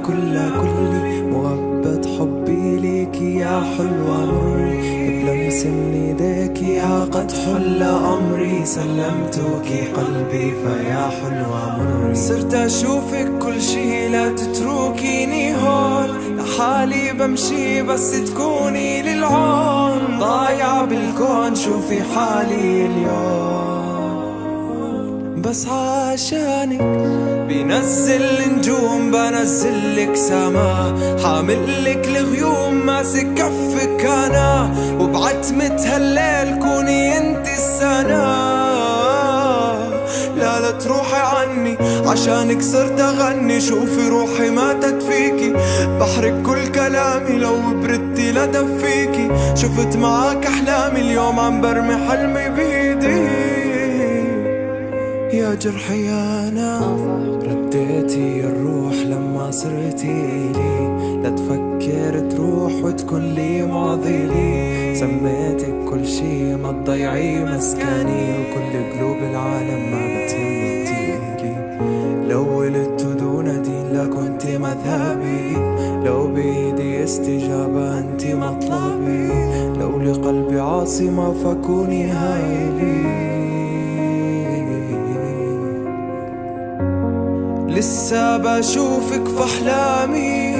كلي مؤبد حبي ليك يا حلوة مري، بلمس من ايديك قد حل أمري، سلمتك قلبي فيا حلوة مري. صرت أشوفك كل شي لا تتركيني هون، لحالي بمشي بس تكوني للعون، ضايعة بالكون شوفي حالي اليوم، بس عشانك بينزل نجوم بنزلك سما، حاملك الغيوم ماسك كفك أنا، وبعتمة هالليل كوني انت السنة. لا تروحي عني عشانك صرت أغني، شوفي روحي ماتت فيكي، بحرك كل كلامي لو بردتي لدفيكي، شفت معاك أحلامي اليوم عم برمي حلمي بيدي. يا جرحي أنا رديتي الروح لما صرتي إلي، لا تفكر تروح وتكون لي ماضي لي، سميتك كل شي ما تضيعي مسكاني، وكل قلوب العالم ما بتهمني تقيلي. لو ولدت دون دين لكنت مذهبي، لو بيدي استجابة انت مطلبي، لو لقلبي عاصمة فكوني هايلي. لسه بشوفك في أحلامي،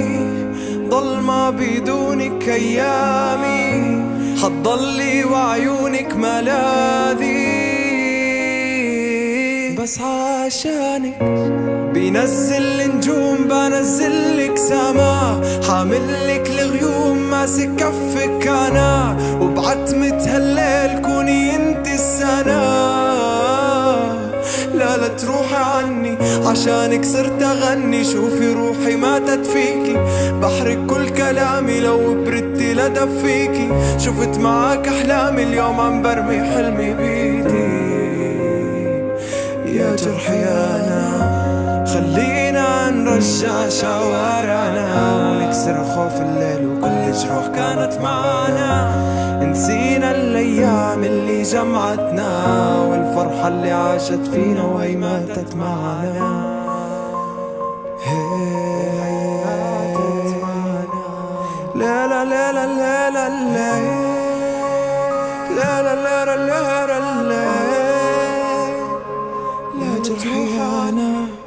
ضلمة بدونك أيامي، حتضلي وعيونك ملاذي، بس عشانك بينزل نجوم بنزلك سما، حاملك الغيوم ماسك كفك أنا، وبعتمة هالليل كوني انت السنة. لا تروحي عني عشانك صرت أغني، شوفي روحي ماتت فيكي، بحرك كل كلامي لو بردتي لدفيكي، شفت معاك أحلامي اليوم عم برمي حلمي بيدي. يا جرحي أنا خلينا نرجع شوارعنا، ونكسر خوف الليل وكل جروح كانت معانا، نسينا الأيام اللي جمعتنا، والفرحة اللي عاشت فينا وهي ماتت معنا. لا لا لا لا لا لا لا لا لا لا لا لا لا جرحي أنا.